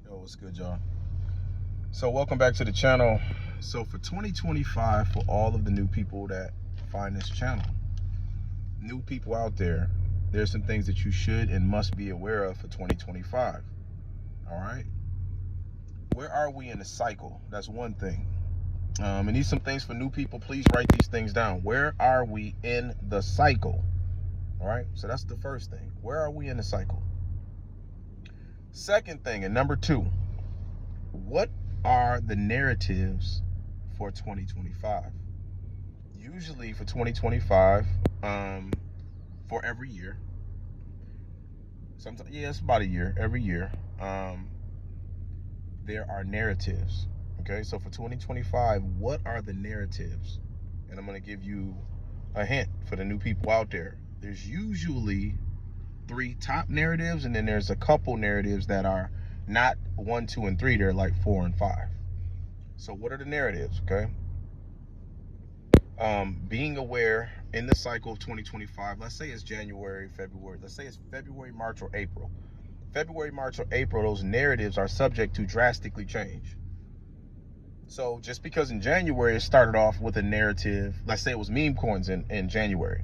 Yo, what's good, y'all? So welcome back to the channel. So for 2025, for all of the new people that find this channel, new people out there's some things that you should and must be aware of for 2025. All right, where are we in the cycle? That's one thing. And these some things for new people. Please write these things down. Where are we in the cycle? All right, so that's the first thing. Where are we in the cycle? Second thing, and number two, what are the narratives for 2025? Usually for 2025, for every year, sometimes, yeah, it's about a year, every year, there are narratives. Okay, so for 2025, what are the narratives? And I'm going to give you a hint for the new people out there. There's usually three top narratives, and then there's a couple narratives that are not 1, 2, and 3. They're like 4 and 5. So what are the narratives? Okay, being aware in the cycle of 2025. Let's say it's January, February. Let's say it's February, March, or April. February, March, or April, those narratives are subject to drastically change. So just because in January it started off with a narrative, let's say it was meme coins in January,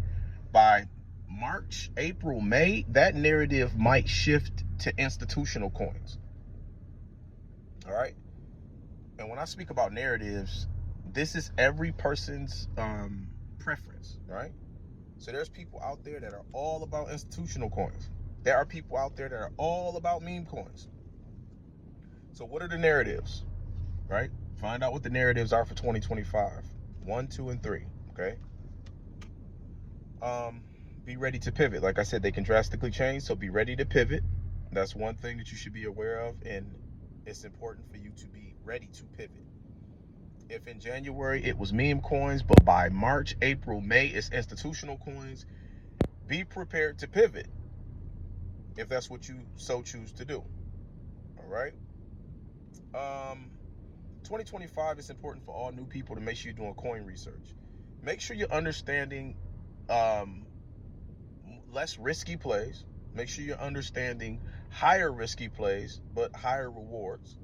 by March, April, May, that narrative might shift to institutional coins. All right. And when I speak about narratives, this is every person's preference, right? So there's people out there that are all about institutional coins. There are people out there that are all about meme coins. So what are the narratives, right? Find out what the narratives are for 2025. 1, 2, and 3, okay? Be ready to pivot. Like I said, they can drastically change, so be ready to pivot. That's one thing that you should be aware of, and it's important for you to be ready to pivot. If in January it was meme coins, but by March, April, May it's institutional coins, be prepared to pivot if that's what you so choose to do. All right. 2025 is important for all new people to make sure you're doing coin research. Make sure you're understanding less risky plays. Make sure you're understanding higher risky plays but higher rewards.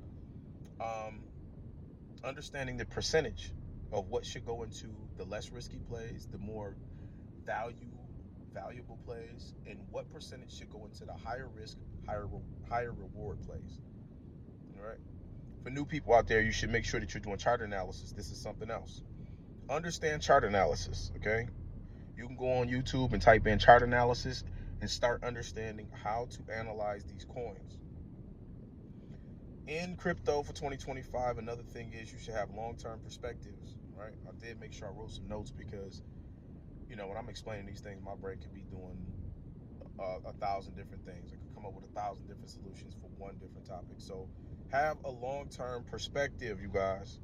Understanding the percentage of what should go into the less risky plays, the more valuable plays, and what percentage should go into the higher risk, higher reward plays. All right. For new people out there, you should make sure that you're doing chart analysis. This is something else. Understand chart analysis. Okay. You can go on YouTube and type in chart analysis and start understanding how to analyze these coins. In crypto for 2025, another thing is you should have long-term perspectives, right? I did make sure I wrote some notes because, when I'm explaining these things, my brain could be doing 1,000 different things. I could come up with 1,000 different solutions for one different topic. So have a long-term perspective, you guys.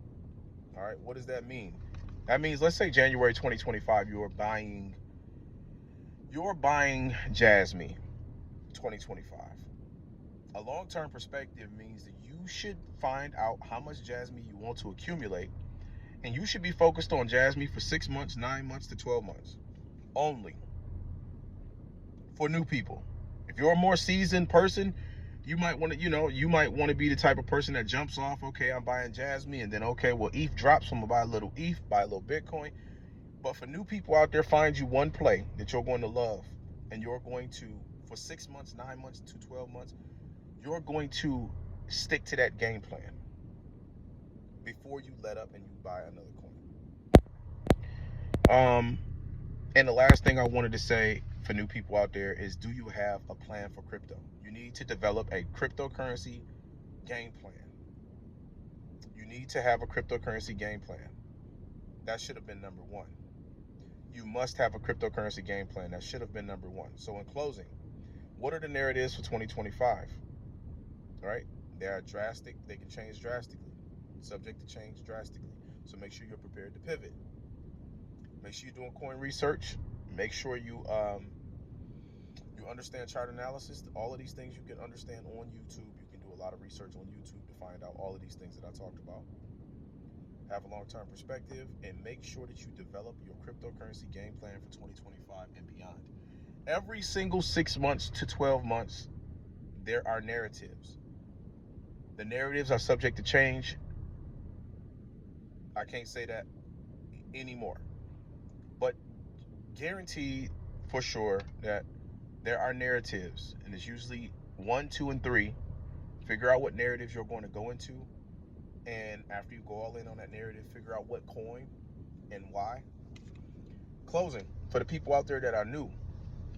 All right, what does that mean? That means, let's say January 2025, you're buying Jasmy 2025. A long-term perspective means that you should find out how much Jasmy you want to accumulate, and you should be focused on Jasmy for 6 months, 9 months to 12 months only. For new people, if you're a more seasoned person, you might want to be the type of person that jumps off, okay, I'm buying Jasmy, and then, okay, well, ETH drops, so I'm gonna buy a little ETH, buy a little Bitcoin. But for new people out there, find you one play that you're going to love, and you're going to, for 6 months, 9 months to 12 months, you're going to stick to that game plan before you let up and you buy another coin. And the last thing I wanted to say for new people out there is, do you have a plan for crypto? You need to develop a cryptocurrency game plan. You need to have a cryptocurrency game plan. That should have been number one. You must have a cryptocurrency game plan. That should have been number one. So in closing, what are the narratives for 2025? All right, they are drastic. They can change drastically, subject to change drastically. So make sure you're prepared to pivot. Make sure you're doing coin research. Make sure you understand chart analysis. All of these things you can understand on YouTube. You can do a lot of research on YouTube to find out all of these things that I talked about. Have a long-term perspective, and make sure that you develop your cryptocurrency game plan for 2025 and beyond. Every single 6 months to 12 months, there are narratives. The narratives are subject to change. I can't say that anymore. But guaranteed for sure that there are narratives, and it's usually 1, 2, and 3. Figure out what narratives you're going to go into, and after you go all in on that narrative, figure out what coin and why. Closing, for the people out there that are new,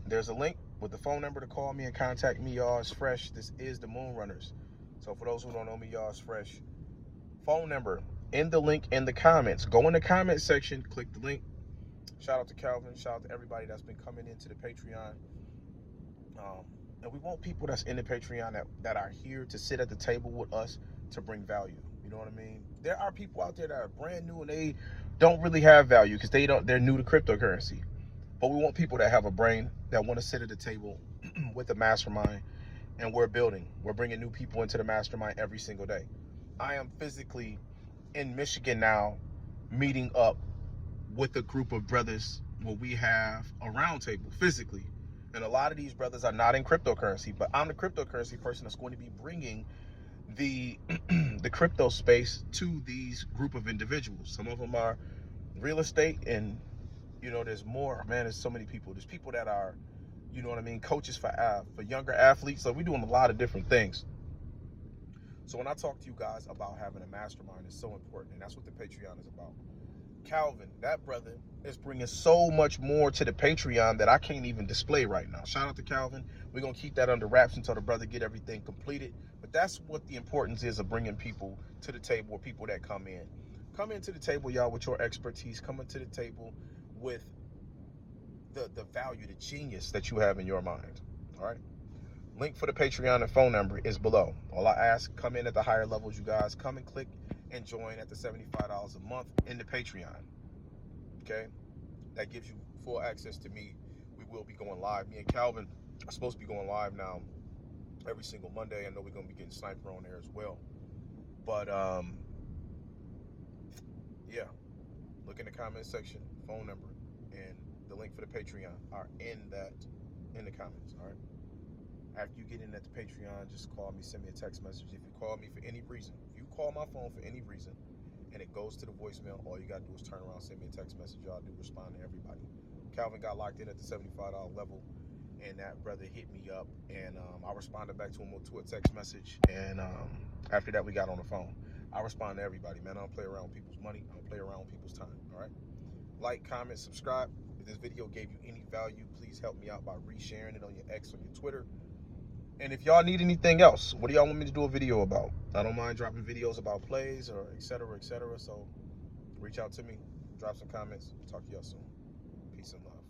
there's a link with the phone number to call me and contact me. Y'all, it's fresh. This is the Moonrunners. So for those who don't know me, y'all, it's fresh. Phone number in the link in the comments. Go in the comment section, click the link. Shout out to Calvin. Shout out to everybody that's been coming into the Patreon. And we want people that's in the Patreon that are here to sit at the table with us to bring value. You know what I mean? There are people out there that are brand new and they don't really have value because they're new to cryptocurrency. But we want people that have a brain, that want to sit at the table with a mastermind, and we're building. We're bringing new people into the mastermind every single day. I am physically in Michigan now, meeting up with a group of brothers where we have a round table physically. And a lot of these brothers are not in cryptocurrency, but I'm the cryptocurrency person that's going to be bringing the the crypto space to these group of individuals. Some of them are real estate, and you know, there's more. Man, there's so many people. There's people that are, you know what I mean, coaches for younger athletes. So we're doing a lot of different things. So when I talk to you guys about having a mastermind, it's so important, and that's what the Patreon is about. Calvin, that brother, is bringing so much more to the Patreon that I can't even display right now. Shout out to Calvin. We're going to keep that under wraps until the brother get everything completed. But that's what the importance is of bringing people to the table, or people that come in. Come into the table, y'all, with your expertise. Come into the table with the value, the genius that you have in your mind. All right? Link for the Patreon and phone number is below. All I ask, come in at the higher levels, you guys. Come and click and join at the $75 a month in the Patreon. Okay? That gives you full access to me. We will be going live. Me and Calvin are supposed to be going live now every single Monday. I know we're going to be getting Sniper on there as well. But, yeah. Look in the comment section, phone number, and the link for the Patreon are in the comments, all right? After you get in at the Patreon, just call me, send me a text message. If you call me for any reason, if you call my phone for any reason and it goes to the voicemail, all you got to do is turn around, send me a text message. Y'all do respond to everybody. Calvin got locked in at the $75 level, and that brother hit me up, and I responded back to him to a text message, and after that, we got on the phone. I respond to everybody, man. I don't play around with people's money. I don't play around with people's time, all right? Like, comment, subscribe. If this video gave you any value, please help me out by resharing it on your X or your Twitter. And if y'all need anything else, what do y'all want me to do a video about? I don't mind dropping videos about plays or et cetera, so reach out to me, drop some comments. Talk to y'all soon. Peace and love.